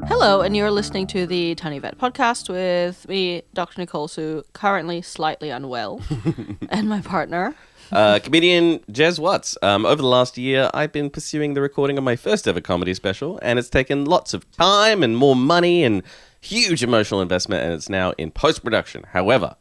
Hello, and you're listening to the Tiny Vet podcast with me, Dr. Nicole Su, currently slightly unwell, and my partner. Comedian Jez Watts. Over the last year, I've been pursuing the recording of my first ever comedy special, and it's taken lots of time and more money and huge emotional investment, and it's now in post-production. However,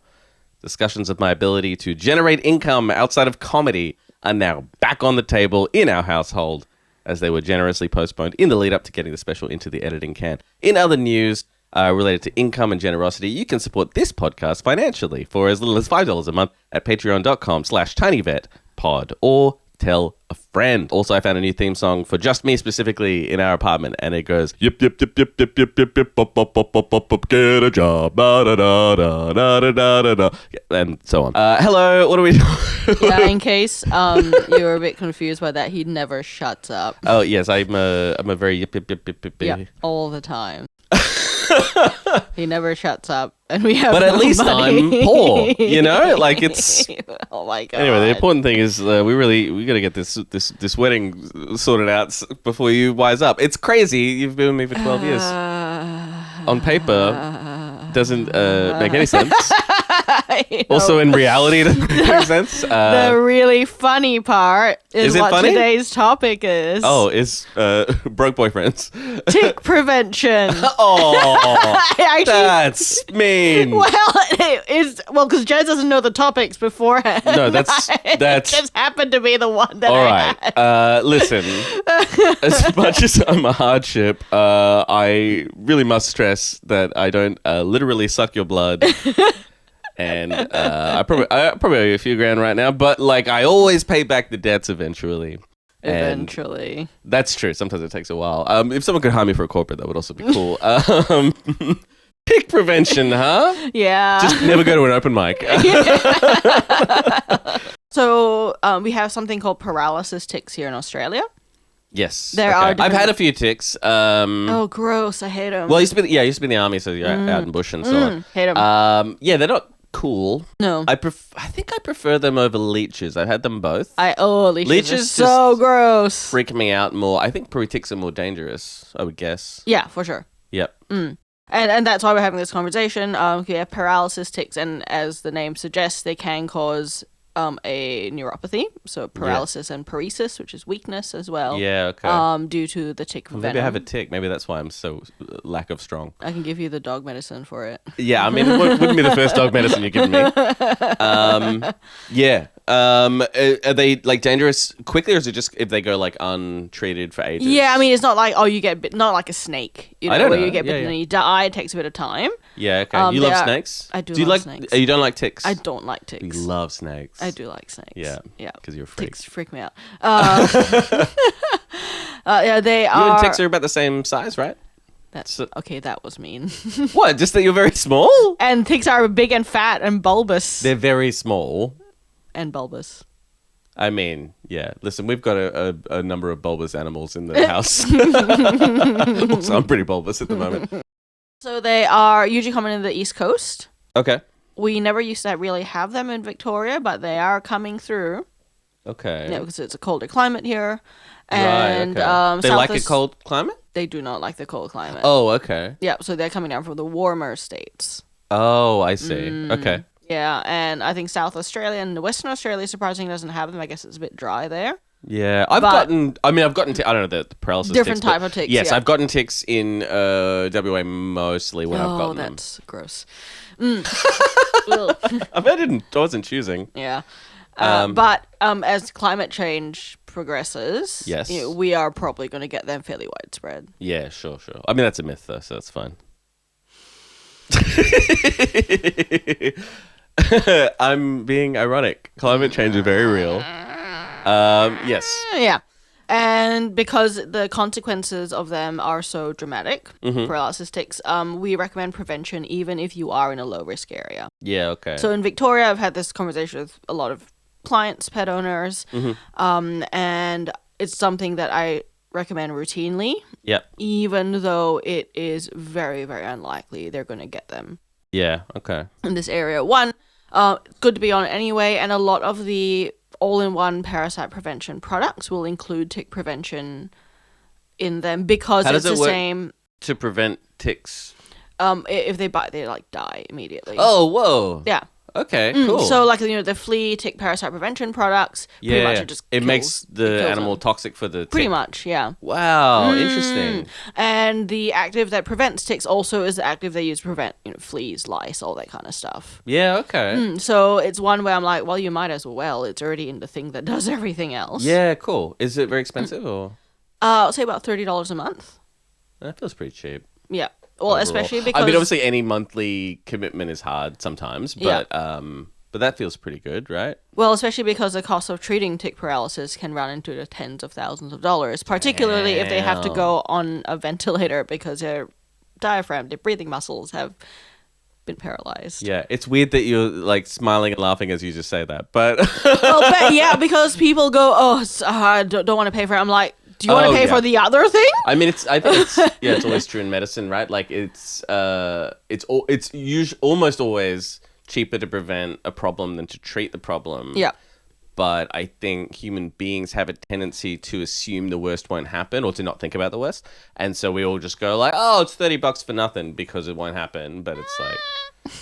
discussions of my ability to generate income outside of comedy are now back on the table in our household, as they were generously postponed in the lead up to getting the special into the editing can. In other news related to income and generosity, you can support this podcast financially for as little as $5 a month at patreon.com/tinyvetpod or tell a friend. Also, I found a new theme song for just me specifically in our apartment, and it goes, yip, yip, yip, yip, yip, yip, yip, yip, up, up, up, up, up, up, get a job, da, da, da, da, da, da, da, da, and so on. Hello, what are we doing? Yeah, in case you were a bit confused by that, he never shuts up. Oh, yes, I'm a very yip, yip, yip, yip, yip, Yeah, all the time. He never shuts up, and we have But at least money. I'm poor, you know? Like, it's... Oh my god. Anyway, the important thing is we got to get this wedding sorted out before you wise up. It's crazy. You've been with me for 12 years. On paper, doesn't make any sense. Also, in reality, it doesn't make any sense. The really funny part is it what funny? Today's topic is. Oh, is broke boyfriends. Tick prevention. Oh, Actually, that's mean. well, because Jez doesn't know the topics beforehand. No, that's It just happened to be the one that all I right. had. Listen, as much as I'm a hardship, I really must stress that I don't literally suck your blood. And I probably owe you a few grand right now, but like I always pay back the debts eventually. Eventually. And that's true. Sometimes it takes a while. If someone could hire me for a corporate, that would also be cool. Pick prevention, huh? Yeah. Just never go to an open mic. So we have something called paralysis ticks here in Australia. Yes. There are I've had a few ticks. Oh, gross. I hate them. Well, I used to be in the army, so you're out in bush and so on. Hate them. Yeah, they're not cool. No. I think I prefer them over leeches. I've had them both. Leeches Leeches are so just gross. Freak me out more. I think ticks are more dangerous, I would guess. Yeah, for sure. Yep. And that's why we're having this conversation. We have paralysis ticks, and as the name suggests, they can cause a neuropathy, so paralysis and paresis, which is weakness as well. Yeah, okay. Due to the tick venom. Maybe I have a tick. Maybe that's why I'm so lack of strong. I can give you the dog medicine for it. Yeah, I mean, it wouldn't be the first dog medicine you've given me. Yeah. Are they like dangerous quickly, or is it just if they go like untreated for ages? Yeah, I mean, it's not like you get bit, not like a snake. You know, I don't where know. you get bitten Yeah. and you die. It takes a bit of time. Yeah, okay. You love snakes? I do you love like snakes. You don't like ticks? I don't like ticks. You love snakes. I do like snakes. Yeah. Yeah. Because you're a freak. Ticks freak me out. Yeah, they You are. and ticks are about the same size, right? That's okay. That was mean. What? Just that you're very small? And ticks are big and fat and bulbous. They're very small. And bulbous. I mean, yeah. Listen, we've got a number of bulbous animals in the house. Also, I'm pretty bulbous at the moment. So they are usually common in the East Coast. Okay. We never used to really have them in Victoria, but they are coming through. Okay. Yeah, because it's a colder climate here. And right, okay. They like a cold climate? They do not like the cold climate. Oh, okay. Yeah, so they're coming down from the warmer states. Oh, I see. Okay. Yeah, and I think South Australia and Western Australia surprisingly doesn't have them. I guess it's a bit dry there. Yeah, I've gotten I don't know, the paralysis Different ticks, type of ticks, Yes, yeah. I've gotten ticks in WA mostly when I've gotten them. Oh, that's gross. I wasn't choosing. Yeah. But as climate change progresses, Yes. We are probably going to get them fairly widespread. Yeah, sure. I mean, that's a myth, though, so that's fine. I'm being ironic. Climate change is very real. Yes. Yeah. And because the consequences of them are so dramatic, paralysis ticks, we recommend prevention even if you are in a low-risk area. Yeah, okay. So in Victoria, I've had this conversation with a lot of clients, pet owners, and it's something that I recommend routinely, even though it is very, very unlikely they're going to get them. Yeah, okay. In this area. One, good to be on anyway, and a lot of the all-in-one parasite prevention products will include tick prevention in them because it's the same. To prevent ticks? If they bite, they like die immediately. Oh, whoa. Yeah. Okay, cool. So, like, the flea tick parasite prevention products, pretty much it just makes the animal toxic for the tick. Pretty much, yeah. Wow, interesting. And the active that prevents ticks also is the active they use to prevent, fleas, lice, all that kind of stuff. Yeah, okay. So it's one where I'm like, well, you might as well. It's already in the thing that does everything else. Yeah, cool. Is it very expensive or? I'll say about $30 a month. That feels pretty cheap. Yeah. Well, overall. Especially because... I mean, obviously any monthly commitment is hard sometimes, but that feels pretty good, right? Well, especially because the cost of treating tick paralysis can run into the tens of thousands of dollars, particularly if they have to go on a ventilator because their diaphragm, their breathing muscles have been paralyzed. Yeah, it's weird that you're like smiling and laughing as you just say that, but... because people go, I don't want to pay for it. I'm like, do you want to pay for the other thing? I mean, I think it's always true in medicine, right? Like it's almost always cheaper to prevent a problem than to treat the problem. Yeah. But I think human beings have a tendency to assume the worst won't happen or to not think about the worst. And so we all just go like, oh, it's $30 for nothing because it won't happen. But it's like,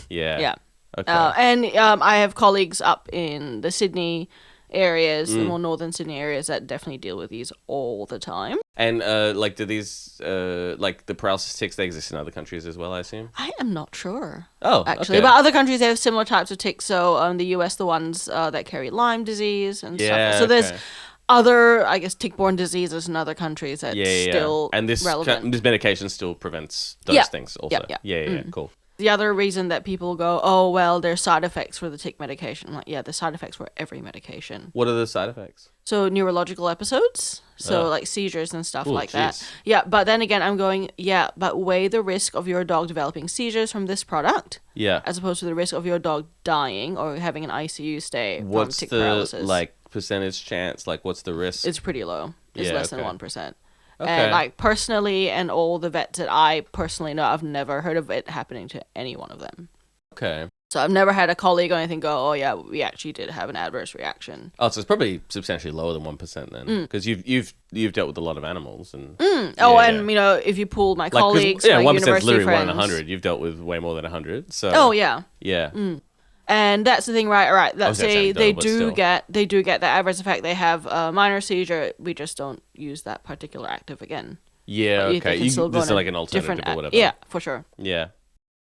yeah. Yeah. Okay. And I have colleagues up in the Sydney areas, the more northern Sydney areas, that definitely deal with these all the time. And do these like the paralysis ticks, they exist in other countries as well, I assume? I am not sure. Oh, actually, but other countries they have similar types of ticks. So the US, the ones that carry Lyme disease and stuff. So there's other, I guess, tick-borne diseases in other countries that's still and this relevant. This medication still prevents those things also. Yeah, cool. The other reason that people go, oh, well, there's side effects for the tick medication. Like, yeah, there's side effects for every medication. What are the side effects? So neurological episodes, like seizures and stuff that. Yeah, but then again, I'm going, but weigh the risk of your dog developing seizures from this product. Yeah. As opposed to the risk of your dog dying or having an ICU stay from tick paralysis. What's the, percentage chance? Like, what's the risk? It's pretty low. It's less than 1%. Okay. And like personally, and all the vets that I personally know, I've never heard of it happening to any one of them. Okay. So I've never had a colleague or anything go, oh yeah, we actually did have an adverse reaction. Oh, so it's probably substantially lower than 1% then, because you've dealt with a lot of animals and. If you pull my colleagues, my 1% university is literally friends, 1 in 100. You've dealt with way more than 100. So. Oh yeah. Yeah. And that's the thing, right? Let's say they do get that adverse effect. They have a minor seizure. We just don't use that particular active again. Yeah, okay. This is like an alternative or whatever. Yeah, for sure. Yeah.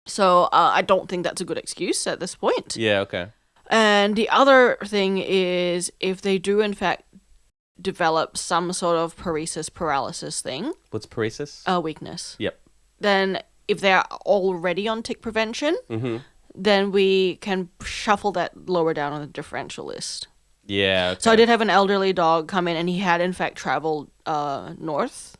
So I don't think that's a good excuse at this point. Yeah, okay. And the other thing is if they do, in fact, develop some sort of paresis paralysis thing. What's paresis? Weakness. Yep. Then if they're already on tick prevention, then we can shuffle that lower down on the differential list. Yeah, okay. So I did have an elderly dog come in, and he had, in fact, traveled north.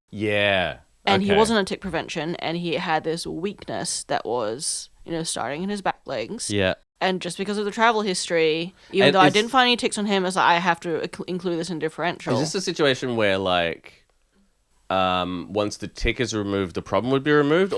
Yeah. And he wasn't on tick prevention, and he had this weakness that was, starting in his back legs. Yeah. And just because of the travel history, even though I didn't find any ticks on him, I have to include this in differential. Is this a situation where, like, once the tick is removed, the problem would be removed,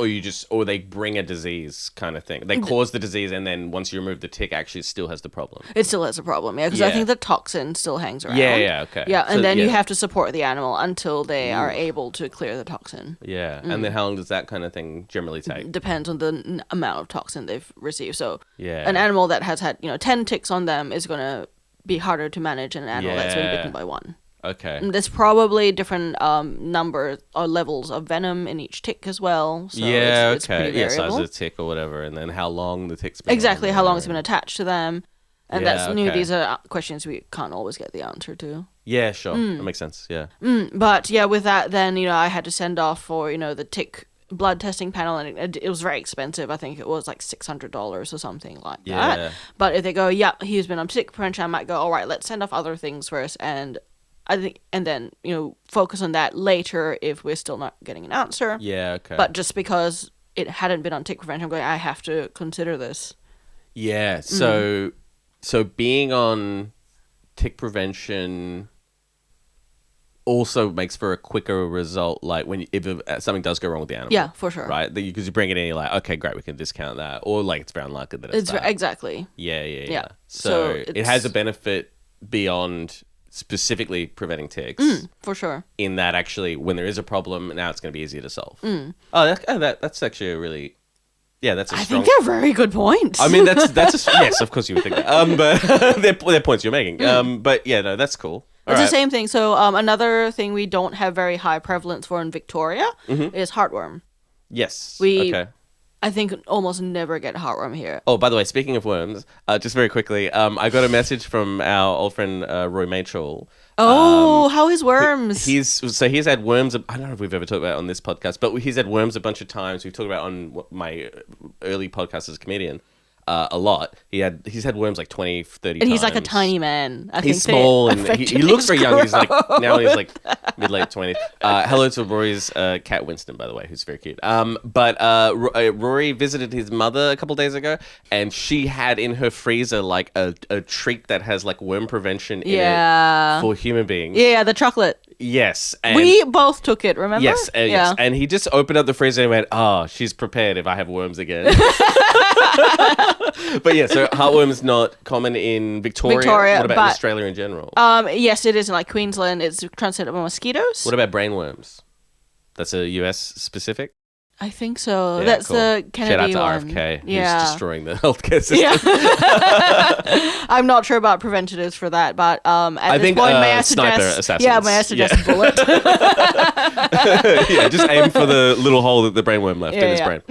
or they bring a disease kind of thing? They cause the disease, and then once you remove the tick, actually it still has the problem. It still has a problem, because I think the toxin still hangs around. Yeah, okay. Yeah, and then you have to support the animal until they are able to clear the toxin. Yeah, and then how long does that kind of thing generally take? Depends on the amount of toxin they've received. So an animal that has had 10 ticks on them is going to be harder to manage than an animal that's been bitten by one. Okay. There's probably different numbers or levels of venom in each tick as well. So it's pretty variable. Size of the tick or whatever, and then how long the tick's been. Exactly, how long it's been attached to them. And these are questions we can't always get the answer to. Yeah, sure. That makes sense, yeah. But with that, then, I had to send off for, the tick blood testing panel, and it was very expensive. I think it was like $600 or something like that. But if they go, he's been on tick prevention, I might go, all right, let's send off other things first, and then focus on that later if we're still not getting an answer. Yeah, okay. But just because it hadn't been on tick prevention, I'm going, I have to consider this. Yeah, so being on tick prevention also makes for a quicker result, like if something does go wrong with the animal. Yeah, for sure. Right? Because you bring it in, you're like, okay, great, we can discount that. Or like it's very unlikely that it's that. Exactly. Yeah. So it has a benefit beyond specifically preventing ticks. For sure. In that, actually, when there is a problem, now it's going to be easier to solve. That's actually a really... Yeah, that's a strong... I think they're very good points. I mean, yes, of course you would think that. But they're points you're making. But yeah, no, that's cool. It's the same thing. So another thing we don't have very high prevalence for in Victoria is heartworm. Yes. I think almost never get heartworm here. Oh, by the way, speaking of worms, just very quickly, I got a message from our old friend Roy Machel. Oh, how is worms? He's had worms. I don't know if we've ever talked about it on this podcast, but he's had worms a bunch of times. We've talked about it on my early podcast as a comedian. A lot. He's had worms like 20, 30 times. And he's like a tiny man. He's small and he looks very young. He's like, now he's like mid-late 20s. Hello to Rory's cat Winston, by the way, who's very cute. But Rory visited his mother a couple days ago, and she had in her freezer like a treat that has like worm prevention in it for human beings. Yeah, the chocolate. Yes. And we both took it, remember? Yes, yes. And he just opened up the freezer and went, oh, she's prepared if I have worms again. But yeah, so heartworm's not common in Victoria. What about in Australia in general? Yes, it is in like Queensland. It's transmitted by mosquitoes. What about brainworms? That's a US specific? I think so. Yeah, that's the Kennedy Shout out to RFK, who's destroying the healthcare system. Yeah. I'm not sure about preventatives for that, but at this point, may I suggest bullet. Yeah, just aim for the little hole that the brainworm left in his brain.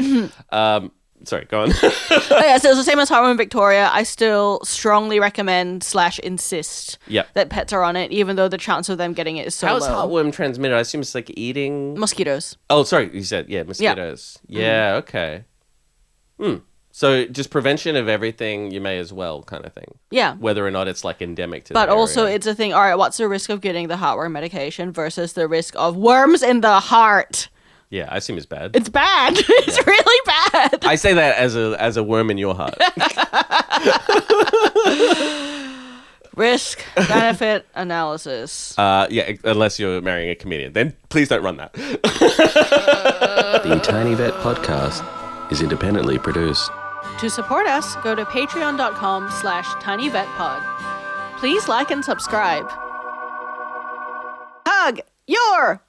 Sorry, go on. So it's the same as heartworm in Victoria. I still strongly recommend / insist that pets are on it, even though the chance of them getting it is so low. How is heartworm transmitted? I assume it's like eating... Mosquitoes. Oh, sorry, you said, mosquitoes. Yeah, okay. So just prevention of everything you may as well kind of thing. Yeah. Whether or not it's like endemic to But also it's a thing, all right, what's the risk of getting the heartworm medication versus the risk of worms in the heart? Yeah, I assume it's bad. It's bad. It's really bad. I say that as a worm in your heart. Risk benefit analysis. Yeah, unless you're marrying a comedian, then please don't run that. The Tiny Vet podcast is independently produced. To support us, go to patreon.com/tinyvetpod. Please like and subscribe. Hug your